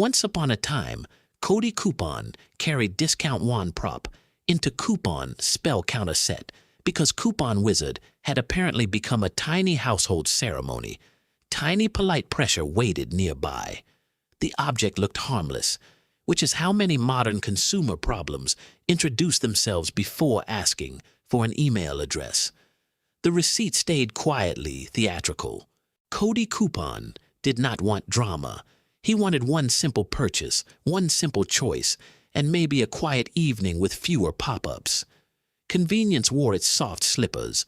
Once upon a time, Cody Coupon carried discount wand prop into coupon spell counter set because Coupon Wizard had apparently become a tiny household ceremony. Tiny polite pressure waited nearby. The object looked harmless, which is how many modern consumer problems introduce themselves before asking for an email address. The receipt stayed quietly theatrical. Cody Coupon did not want drama. He wanted one simple purchase, one simple choice, and maybe a quiet evening with fewer pop-ups. Convenience wore its soft slippers,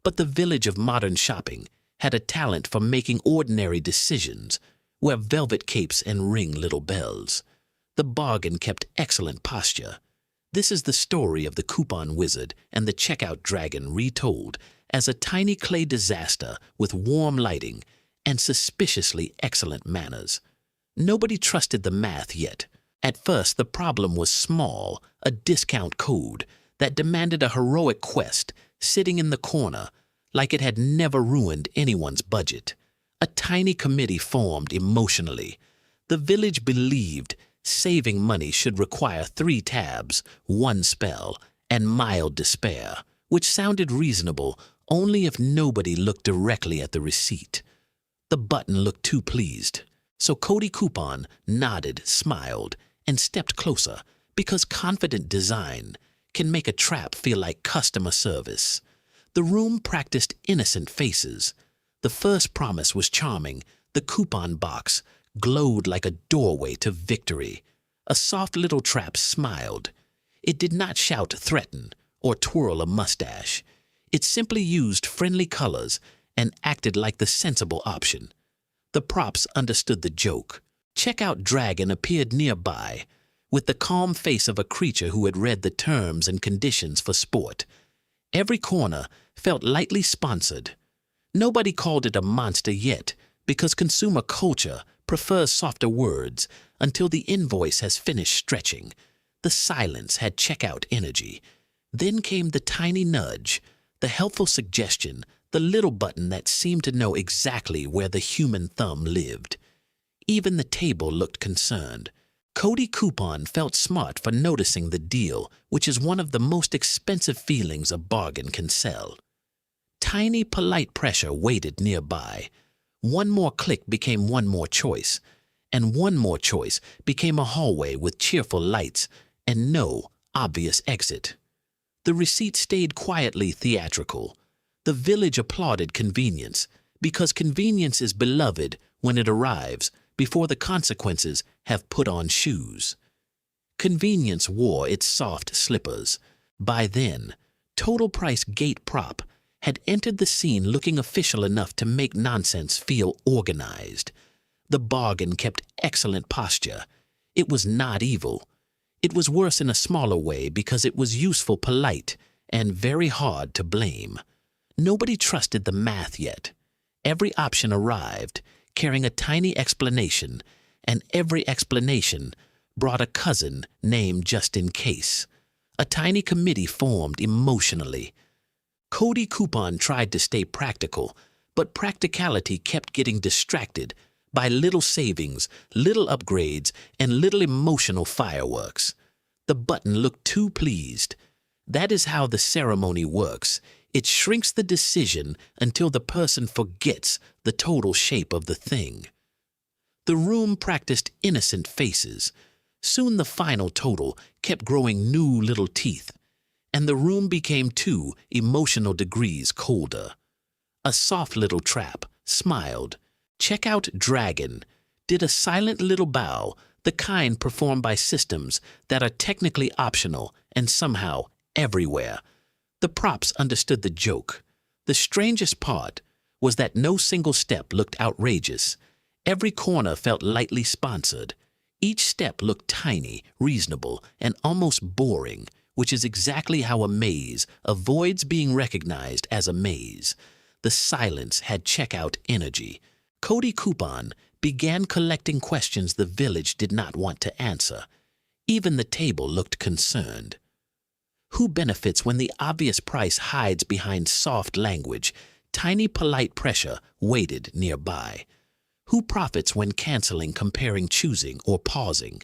but the village of modern shopping had a talent for making ordinary decisions, wear velvet capes and ring little bells. The bargain kept excellent posture. This is the story of the Coupon Wizard and the Checkout Dragon retold as a tiny clay disaster with warm lighting and suspiciously excellent manners. Nobody trusted the math yet. At first, the problem was small, a discount code that demanded a heroic quest sitting in the corner like it had never ruined anyone's budget. A tiny committee formed emotionally. The village believed saving money should require 3 tabs, 1 spell, and mild despair, which sounded reasonable only if nobody looked directly at the receipt. The button looked too pleased, so Cody Coupon nodded, smiled, and stepped closer because confident design can make a trap feel like customer service. The room practiced innocent faces. The first promise was charming. The coupon box glowed like a doorway to victory. A soft little trap smiled. It did not shout threaten or twirl a mustache. It simply used friendly colors and acted like the sensible option. The props understood the joke. Checkout Dragon appeared nearby, with the calm face of a creature who had read the terms and conditions for sport. Every corner felt lightly sponsored. Nobody called it a monster yet, because consumer culture prefers softer words until the invoice has finished stretching. The silence had checkout energy. Then came the tiny nudge, the helpful suggestion, the little button that seemed to know exactly where the human thumb lived. Even the table looked concerned. Cody Coupon felt smart for noticing the deal, which is one of the most expensive feelings a bargain can sell. Tiny, polite pressure waited nearby. One more click became one more choice, and one more choice became a hallway with cheerful lights and no obvious exit. The receipt stayed quietly theatrical. The village applauded convenience, because convenience is beloved when it arrives before the consequences have put on shoes. Convenience wore its soft slippers. By then, Total Price Gate Prop had entered the scene looking official enough to make nonsense feel organized. The bargain kept excellent posture. It was not evil. It was worse in a smaller way because it was useful, polite, and very hard to blame. Nobody trusted the math yet. Every option arrived, carrying a tiny explanation, and every explanation brought a cousin named just in case. A tiny committee formed emotionally. Cody Coupon tried to stay practical, but practicality kept getting distracted by little savings, little upgrades, and little emotional fireworks. The button looked too pleased. That is how the ceremony works. It shrinks the decision until the person forgets the total shape of the thing. The room practiced innocent faces. Soon the final total kept growing new little teeth, and the room became 2 emotional degrees colder. A soft little trap smiled. Checkout Dragon did a silent little bow, the kind performed by systems that are technically optional and somehow everywhere. The props understood the joke. The strangest part was that no single step looked outrageous. Every corner felt lightly sponsored. Each step looked tiny, reasonable, and almost boring, which is exactly how a maze avoids being recognized as a maze. The silence had checkout energy. Cody Coupon began collecting questions the village did not want to answer. Even the table looked concerned. Who benefits when the obvious price hides behind soft language? Tiny polite pressure waited nearby. Who profits when canceling, comparing, choosing, or pausing?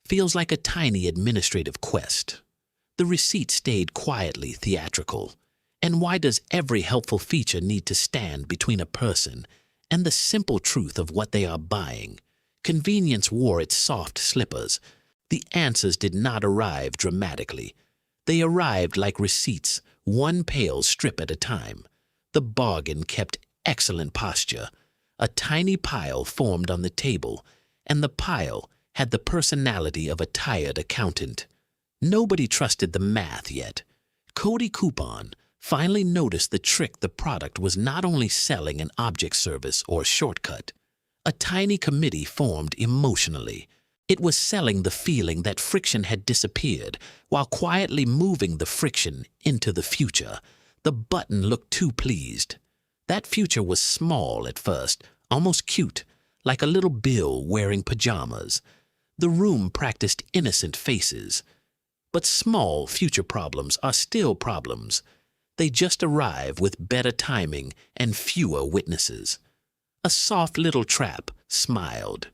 Feels like a tiny administrative quest. The receipt stayed quietly theatrical. And why does every helpful feature need to stand between a person and the simple truth of what they are buying? Convenience wore its soft slippers. The answers did not arrive dramatically. They arrived like receipts, one pale strip at a time. The bargain kept excellent posture. A tiny pile formed on the table, and the pile had the personality of a tired accountant. Nobody trusted the math yet. Cody Coupon finally noticed the trick. The product was not only selling an object, service, or shortcut. A tiny committee formed emotionally. It was selling the feeling that friction had disappeared while quietly moving the friction into the future. The button looked too pleased. That future was small at first, almost cute, like a little Bill wearing pajamas. The room practiced innocent faces. But small future problems are still problems. They just arrive with better timing and fewer witnesses. A soft little trap smiled.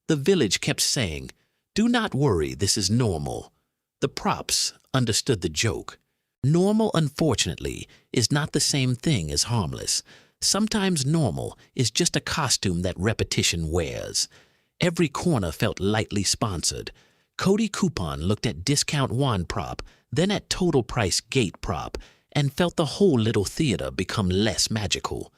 The village kept saying, "Do not worry, this is normal." The props understood the joke. Normal, unfortunately, is not the same thing as harmless. Sometimes normal is just a costume that repetition wears. Every corner felt lightly sponsored. Cody Coupon looked at discount one prop, then at total price gate prop, and felt the whole little theater become less magical.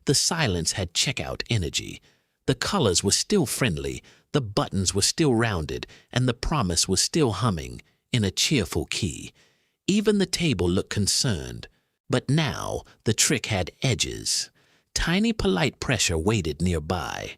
The silence had checkout energy. The colors were still friendly, the buttons were still rounded, and the promise was still humming in a cheerful key. Even the table looked concerned. But now the trick had edges. Tiny polite pressure waited nearby.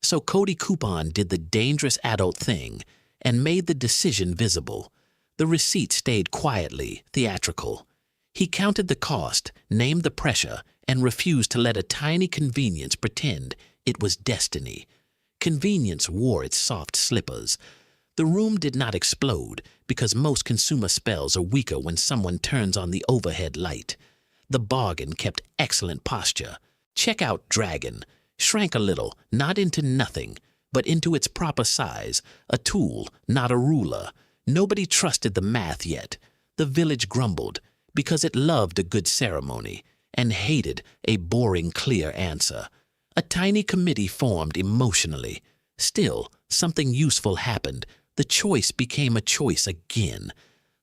So Cody Coupon did the dangerous adult thing and made the decision visible. The receipt stayed quietly theatrical. He counted the cost, named the pressure, and refused to let a tiny convenience pretend it was destiny. Convenience wore its soft slippers. The room did not explode because most consumer spells are weaker when someone turns on the overhead light. The bargain kept excellent posture. Checkout dragon shrank a little, not into nothing, but into its proper size, a tool, not a ruler. Nobody trusted the math yet. The village grumbled because it loved a good ceremony and hated a boring, clear answer. A tiny committee formed emotionally. Still, something useful happened. The choice became a choice again.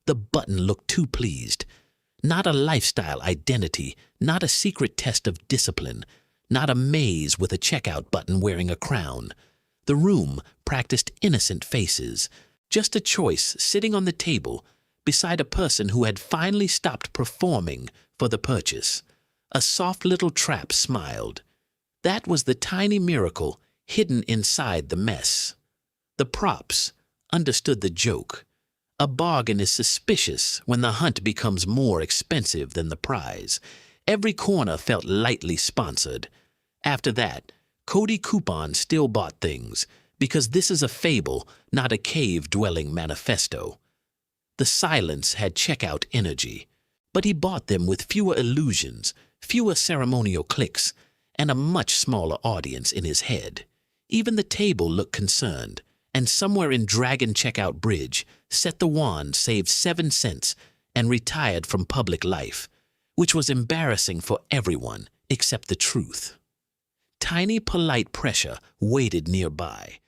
The button looked too pleased. Not a lifestyle identity, not a secret test of discipline, not a maze with a checkout button wearing a crown. The room practiced innocent faces, just a choice sitting on the table beside a person who had finally stopped performing for the purchase. A soft little trap smiled. That was the tiny miracle hidden inside the mess. The props understood the joke. A bargain is suspicious when the hunt becomes more expensive than the prize. Every corner felt lightly sponsored. After that, Cody Coupon still bought things, because this is a fable, not a cave-dwelling manifesto. The silence had checkout energy, but he bought them with fewer illusions, fewer ceremonial clicks, and a much smaller audience in his head. Even the table looked concerned, and somewhere in Dragon Checkout Bridge, Set the Wand saved 7 cents and retired from public life, which was embarrassing for everyone except the truth. Tiny polite pressure waited nearby.